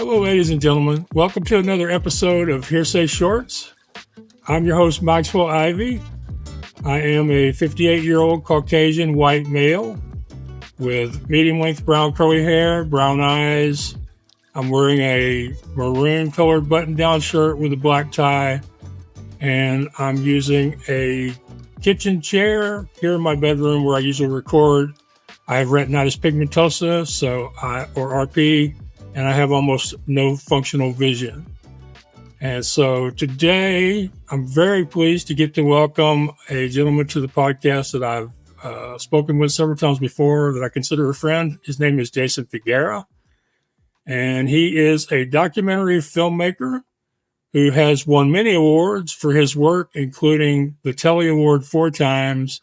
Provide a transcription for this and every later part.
Hello, ladies and gentlemen. Welcome to another episode of HearSay Shorts. I'm your host, Maxwell Ivey. I am a 58-year-old Caucasian white male with medium-length brown curly hair, brown eyes. I'm wearing a maroon-colored button-down shirt with a black tie, and I'm using a kitchen chair here in my bedroom where I usually record. I have retinitis pigmentosa, or RP, and I have almost no functional vision. And so today, I'm very pleased to get to welcome a gentleman to the podcast that I've spoken with several times before that I consider a friend. His name is Jensen Figueira, and he is a documentary filmmaker who has won many awards for his work, including the Telly Award 4 times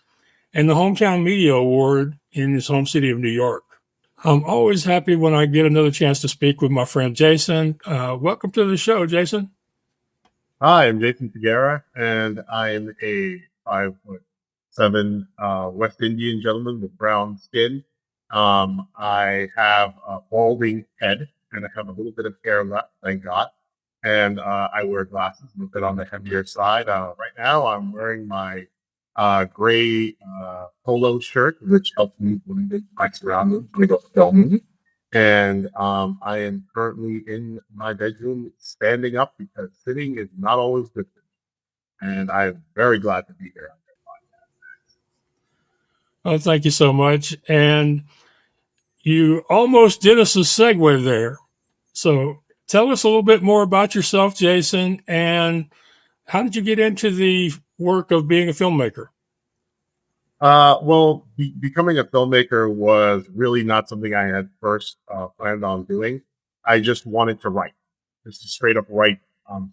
and the Hometown Media Award in his home city of New York. I'm always happy when I get another chance to speak with my friend Jason. Welcome to the show, Jason. Hi, I'm Jason Figueira, and I'm a 5'7" West Indian gentleman with brown skin. I have a balding head, and I have a little bit of hair left, thank God. And I wear glasses, a bit on the heavier side. Right now, I'm wearing my gray polo shirt, which helps me blend in my surroundings when I go filming. And I am currently in my bedroom standing up because sitting is not always good for me. And I'm very glad to be here. Oh, thank you so much. And you almost did us a segue there. So tell us a little bit more about yourself, Jason, and how did you get into the work of being a filmmaker? Becoming a filmmaker was really not something I had first planned on doing. I just wanted to write, just to straight up write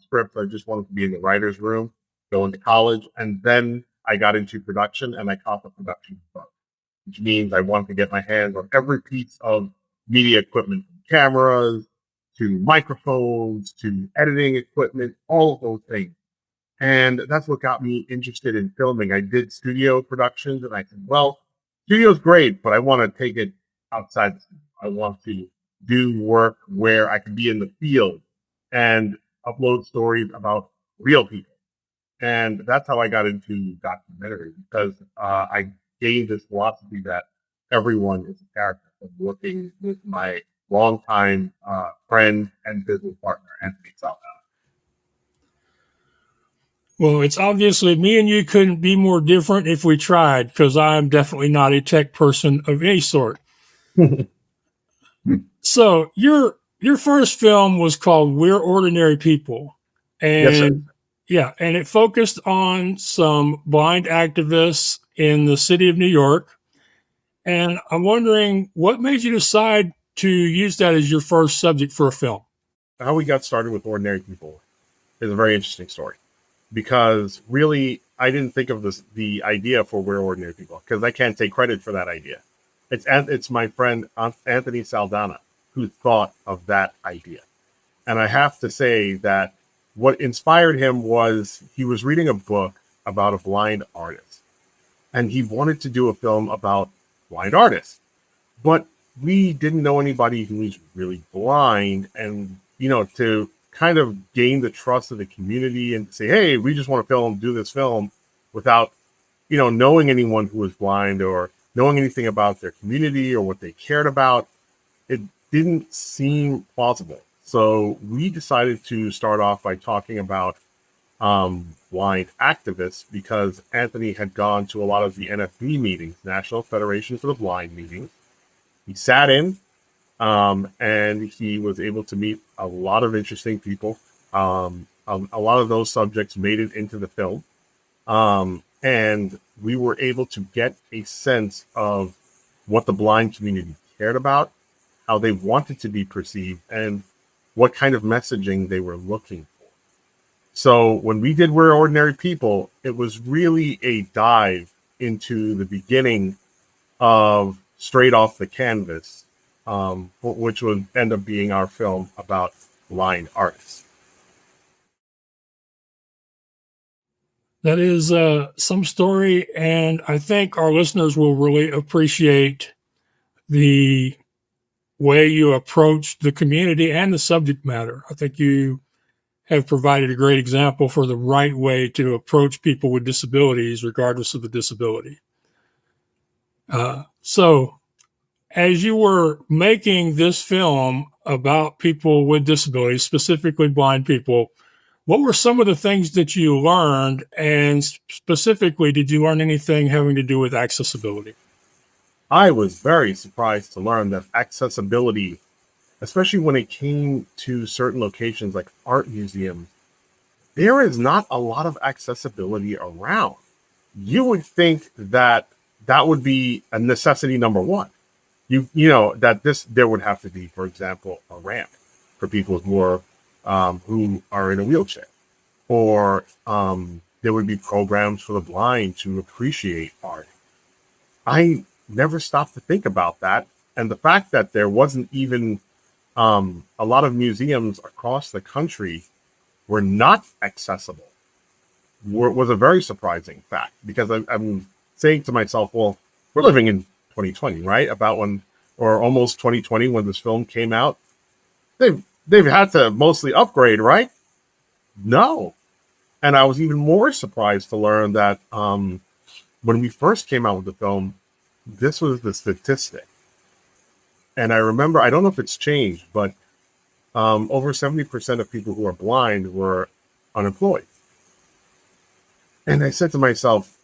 scripts. I just wanted to be in the writer's room, go into college, and then I got into production and I caught the production bug, which means I wanted to get my hands on every piece of media equipment, from cameras to microphones to editing equipment, all of those things. And that's what got me interested in filming. I did studio productions, and I said, well, studio's great, but I want to take it outside the studio. I want to do work where I can be in the field and upload stories about real people. And that's how I got into documentary, because I gained this philosophy that everyone is a character. I'm working with my longtime friend and business partner, Anthony Saldana. Well, it's obviously me and you couldn't be more different if we tried, because I'm definitely not a tech person of any sort. So your first film was called We're Ordinary People. And Yes, sir. yeah, and it focused on some blind activists in the city of New York. And I'm wondering, what made you decide to use that as your first subject for a film? How we got started with Ordinary People is a very interesting story, because really I didn't think of the idea for We're Ordinary People, because I can't take credit for that idea. It's my friend Anthony Saldana who thought of that idea. And I have to say that what inspired him was he was reading a book about a blind artist, and he wanted to do a film about blind artists. But we didn't know anybody who was really blind, and to kind of gain the trust of the community and say, hey, we just want to do this film without knowing anyone who was blind or knowing anything about their community or what they cared about, it didn't seem plausible. So we decided to start off by talking about blind activists, because Anthony had gone to a lot of the NFB meetings, National Federation for the Blind meetings. He sat in, and he was able to meet a lot of interesting people. A lot of those subjects made it into the film. And we were able to get a sense of what the blind community cared about, how they wanted to be perceived, and what kind of messaging they were looking for. So when we did We're Ordinary People, it was really a dive into the beginning of Straight Off the Canvas, which would end up being our film about blind artists. That is some story, and I think our listeners will really appreciate the way you approach the community and the subject matter. I think you have provided a great example for the right way to approach people with disabilities, regardless of the disability. So, as you were making this film about people with disabilities, specifically blind people, what were some of the things that you learned? And specifically, did you learn anything having to do with accessibility? I was very surprised to learn that accessibility, especially when it came to certain locations like art museums, there is not a lot of accessibility around. You would think that that would be a necessity number one. You know that there would have to be, for example, a ramp for people who are in a wheelchair, or there would be programs for the blind to appreciate art. I never stopped to think about that, and the fact that there wasn't even a lot of museums across the country were not accessible was a very surprising fact, because I'm saying to myself, well, we're living in 2020, right? About when, or almost 2020, when this film came out, they've had to mostly upgrade, right? No. And I was even more surprised to learn that when we first came out with the film, this was the statistic. And I remember, I don't know if it's changed, but over 70% of people who are blind were unemployed. And I said to myself,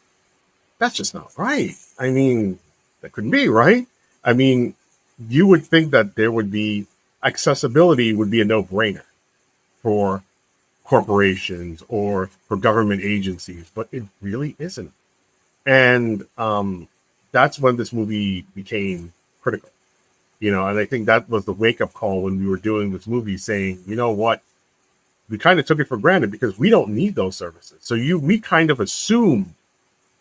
that's just not right. I mean, that couldn't be right. I mean, you would think that there would be accessibility would be a no-brainer for corporations or for government agencies, but it really isn't. And that's when this movie became critical, you know, and I think that was the wake-up call when we were doing this movie, saying, you know what, we kind of took it for granted because we don't need those services. So we kind of assume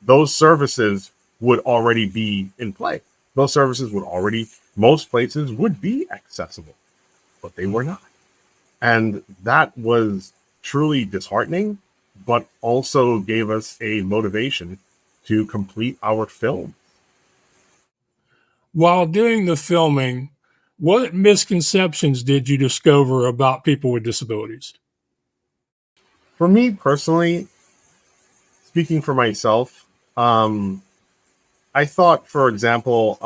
those services would already be in play. Those services would already, most places would be accessible, but they were not. And that was truly disheartening, but also gave us a motivation to complete our film. While doing the filming, what misconceptions did you discover about people with disabilities? For me personally, speaking for myself, I thought, for example,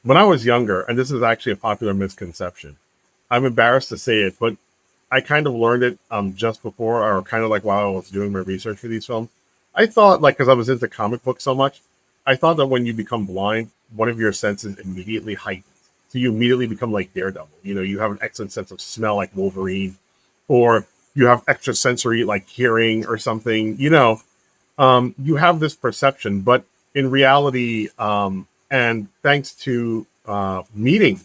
when I was younger, and this is actually a popular misconception, I'm embarrassed to say it, but I kind of learned it just before, or kind of like while I was doing my research for these films. I thought, like, because I was into comic books so much, I thought that when you become blind, one of your senses immediately heightens. So you immediately become like Daredevil. You know, you have an excellent sense of smell like Wolverine, or you have extra sensory like hearing or something. You know, you have this perception, but in reality, and thanks to meeting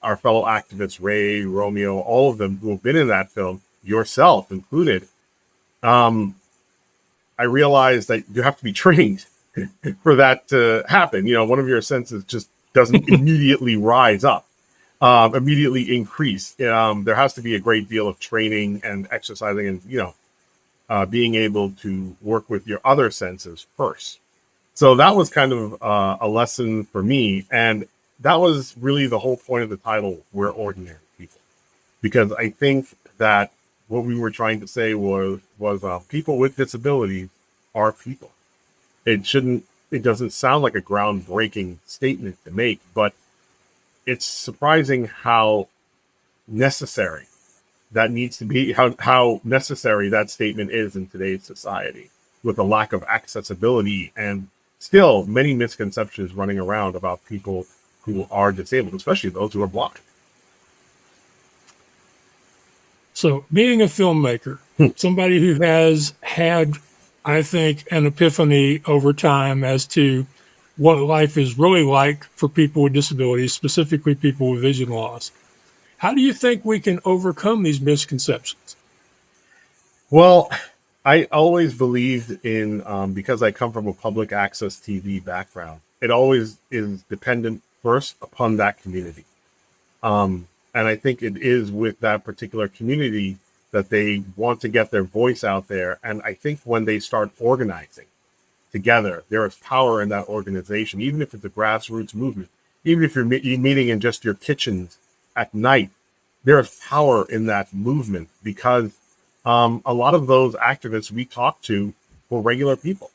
our fellow activists, Ray, Romeo, all of them who have been in that film, yourself included, I realized that you have to be trained for that to happen. You know, one of your senses just doesn't immediately rise up, immediately increase. There has to be a great deal of training and exercising and, you know, being able to work with your other senses first. So that was kind of a lesson for me. And that was really the whole point of the title, We're Ordinary People. Because I think that what we were trying to say was people with disabilities are people. It doesn't sound like a groundbreaking statement to make, but it's surprising how necessary that needs to be, how necessary that statement is in today's society, with a lack of accessibility and still many misconceptions running around about people who are disabled, especially those who are blind. So, being a filmmaker, somebody who has had, I think, an epiphany over time as to what life is really like for people with disabilities, specifically people with vision loss, how do you think we can overcome these misconceptions? Well, I always believed in, because I come from a public access TV background, it always is dependent first upon that community. And I think it is with that particular community that they want to get their voice out there. And I think when they start organizing together, there is power in that organization, even if it's a grassroots movement, even if you're meeting in just your kitchens at night. There is power in that movement because a lot of those activists we talked to were regular people.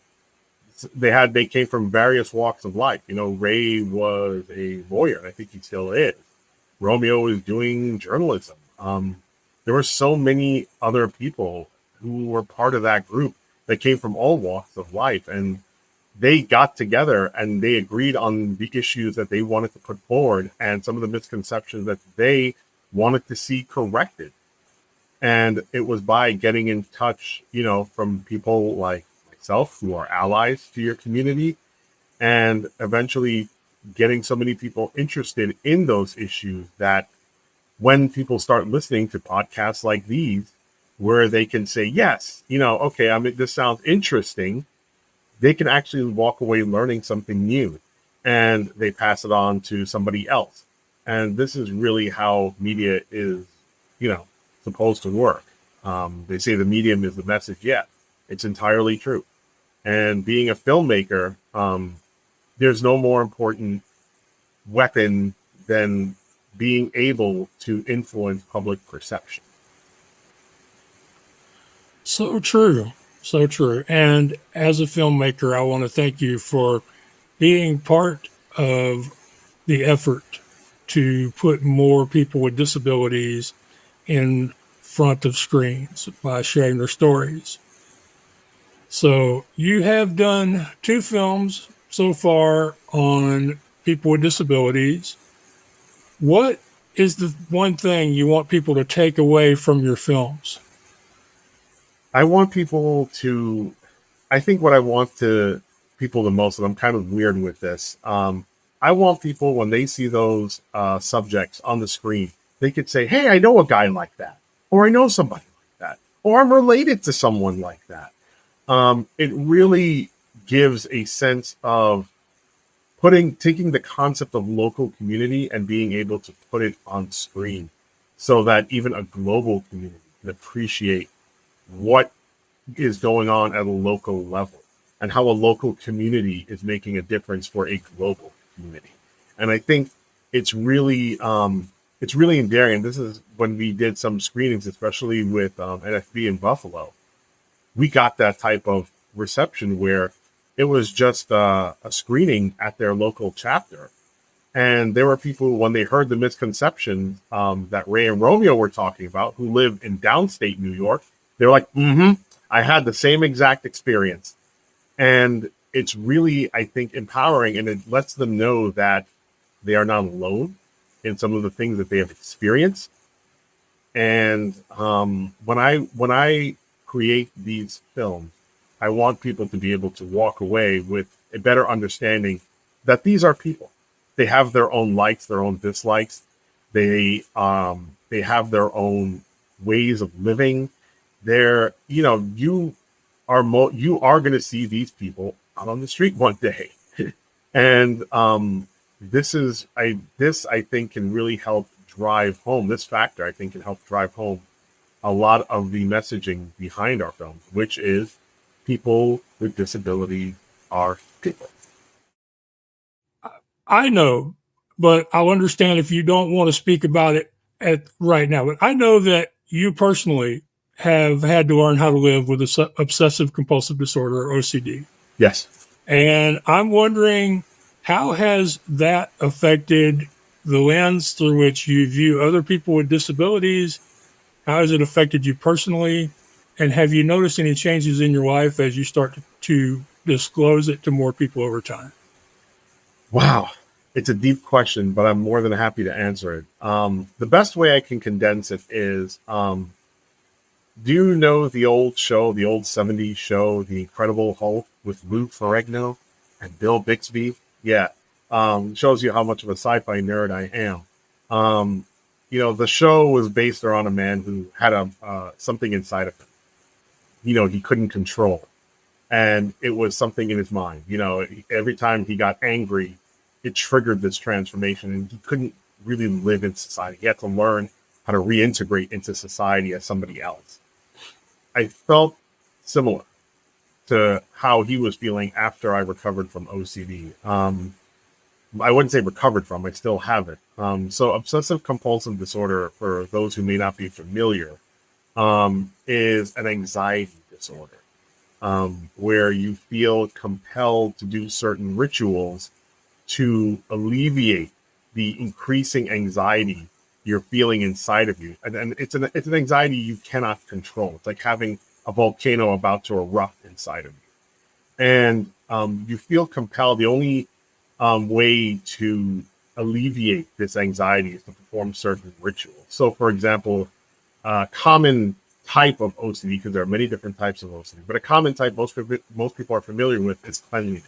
They came from various walks of life. You know, Ray was a lawyer. I think he still is. Romeo is doing journalism. There were so many other people who were part of that group that came from all walks of life, and they got together and they agreed on the issues that they wanted to put forward and some of the misconceptions that they wanted to see corrected. And it was by getting in touch, you know, from people like myself who are allies to your community, and eventually getting so many people interested in those issues that when people start listening to podcasts like these, where they can say, yes, you know, okay, I mean, this sounds interesting, they can actually walk away learning something new, and they pass it on to somebody else. And this is really how media is, you know, supposed to work. They say the medium is the message. Yeah, it's entirely true. And being a filmmaker, there's no more important weapon than being able to influence public perception. So true. So true. And as a filmmaker, I want to thank you for being part of the effort to put more people with disabilities in front of screens by sharing their stories. So you have done 2 films so far on people with disabilities. What is the one thing you want people to take away from your films? I want people to, I think what I want to people the most, and I'm kind of weird with this, I want people when they see those subjects on the screen, they could say, hey, I know a guy like that, or I know somebody like that, or I'm related to someone like that. It really gives a sense of taking the concept of local community and being able to put it on screen so that even a global community can appreciate what is going on at a local level and how a local community is making a difference for a global community. And I think it's really endearing. This is when we did some screenings, especially with NFB in Buffalo. We got that type of reception where it was just a screening at their local chapter. And there were people, when they heard the misconceptions that Ray and Romeo were talking about, who live in downstate New York, they were like, I had the same exact experience. And it's really, I think, empowering, and it lets them know that they are not alone in some of the things that they have experienced. And when I create these films, I want people to be able to walk away with a better understanding that these are people. They have their own likes, their own dislikes. They have their own ways of living. They're, you know, you are going to see these people out on the street one day, and this I think can really help drive home this factor. I think can help drive home a lot of the messaging behind our films, which is people with disabilities are people. I know, but I'll understand if you don't want to speak about it right now. But I know that you personally have had to learn how to live with obsessive compulsive disorder, or OCD. Yes. And I'm wondering, how has that affected the lens through which you view other people with disabilities? How has it affected you personally? And have you noticed any changes in your life as you start to disclose it to more people over time? Wow. It's a deep question, but I'm more than happy to answer it. The best way I can condense it is, do you know the old show, the old 70s show, The Incredible Hulk with Lou Ferrigno and Bill Bixby? Yeah. Shows you how much of a sci-fi nerd I am. You know, the show was based around a man who had something inside of him, you know, he couldn't control. And it was something in his mind. You know, every time he got angry, it triggered this transformation, and he couldn't really live in society. He had to learn how to reintegrate into society as somebody else. I felt similar to how he was feeling after I recovered from OCD. I wouldn't say recovered from. I still have it. So obsessive compulsive disorder, for those who may not be familiar, is an anxiety disorder, where you feel compelled to do certain rituals to alleviate the increasing anxiety you're feeling inside of you. And it's an anxiety you cannot control. It's like having a volcano about to erupt inside of you. And you feel compelled. The only way to alleviate this anxiety is to perform certain rituals. So, for example, common type of OCD, because there are many different types of OCD, but a common type most people are familiar with is cleanliness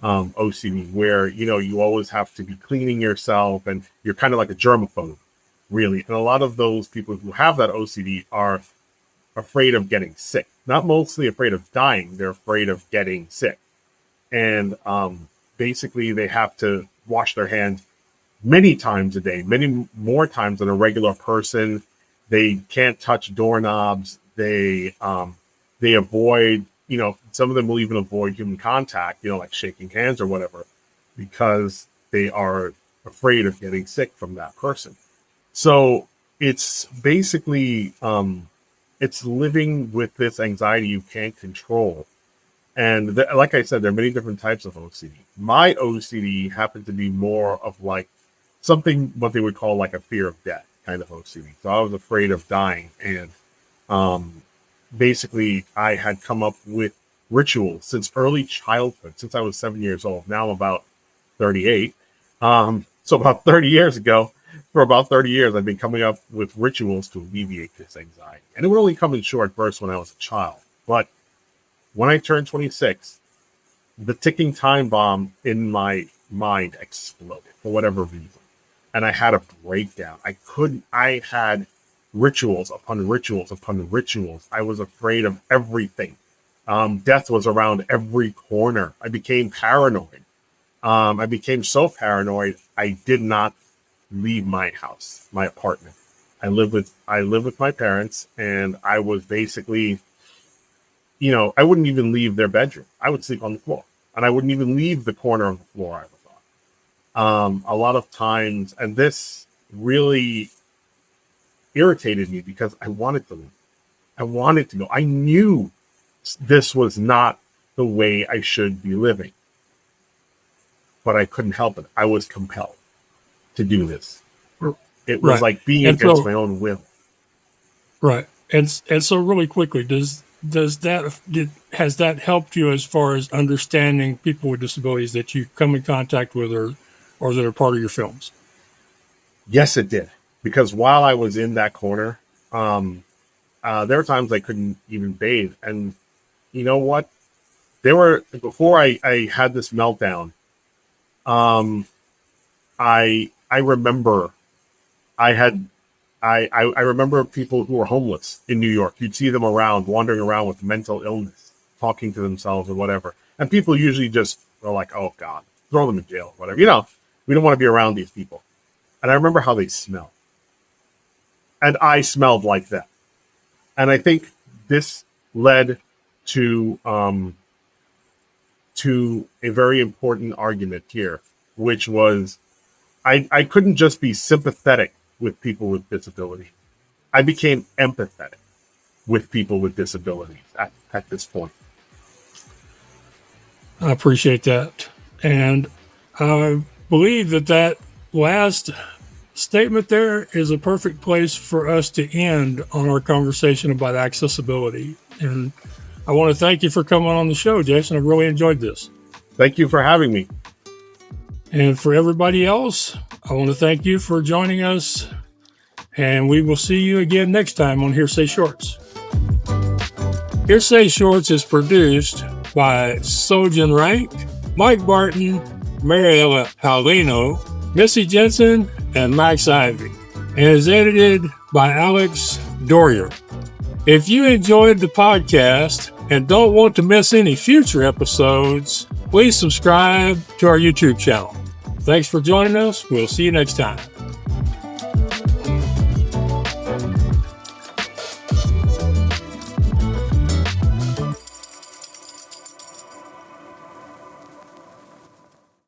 OCD, where you always have to be cleaning yourself, and you're kind of like a germaphobe, really. And a lot of those people who have that OCD are afraid of getting sick. Not mostly afraid of dying, they're afraid of getting sick. And basically they have to wash their hands many times a day, many more times than a regular person. They can't touch doorknobs. They avoid, some of them will even avoid human contact, like shaking hands or whatever, because they are afraid of getting sick from that person. So it's basically, it's living with this anxiety you can't control. And like I said, there are many different types of OCD. My OCD happened to be more of like something, what they would call like a fear of death kind of OCD. So I was afraid of dying. And basically I had come up with rituals since early childhood, since I was 7 years old. Now I'm about 38. So about 30 years ago, for about 30 years, I've been coming up with rituals to alleviate this anxiety. And it would only come in short bursts when I was a child. But when I turned 26, the ticking time bomb in my mind exploded for whatever reason. And I had a breakdown. I had rituals upon rituals upon rituals. I was afraid of everything. Death was around every corner. I became paranoid. I became so paranoid, I did not leave my house, my apartment. I live with my parents, and I was basically, I wouldn't even leave their bedroom. I would sleep on the floor, and I wouldn't even leave the corner of the floor I was on. A lot of times, and this really irritated me because I wanted to leave. I wanted to go. I knew this was not the way I should be living, but I couldn't help it. I was compelled to do this. It was like being against my own will. Right. And so really quickly, has that helped you as far as understanding people with disabilities that you come in contact with or that are part of your films? Yes, it did. Because while I was in that corner, there were times I couldn't even bathe. And you know what? Before I had this meltdown, I remember I remember people who were homeless in New York. You'd see them wandering around with mental illness, talking to themselves or whatever. And people usually just are like, oh God, throw them in jail, whatever. We don't want to be around these people. And I remember how they smell. And I smelled like that. And I think this led to a very important argument here, which was I couldn't just be sympathetic with people with disabilities. I became empathetic with people with disabilities at this point. I appreciate that. And I believe that last statement there is a perfect place for us to end on our conversation about accessibility. And I want to thank you for coming on the show, Jason. I really enjoyed this. Thank you for having me. And for everybody else, I want to thank you for joining us. And we will see you again next time on HearSay Shorts. HearSay Shorts is produced by Sojin Rank, Mike Barton, Mariella Paulino, Missy Jensen, and Max Ivey, and is edited by Alex Dorrier. If you enjoyed the podcast and don't want to miss any future episodes, please subscribe to our YouTube channel. Thanks for joining us. We'll see you next time.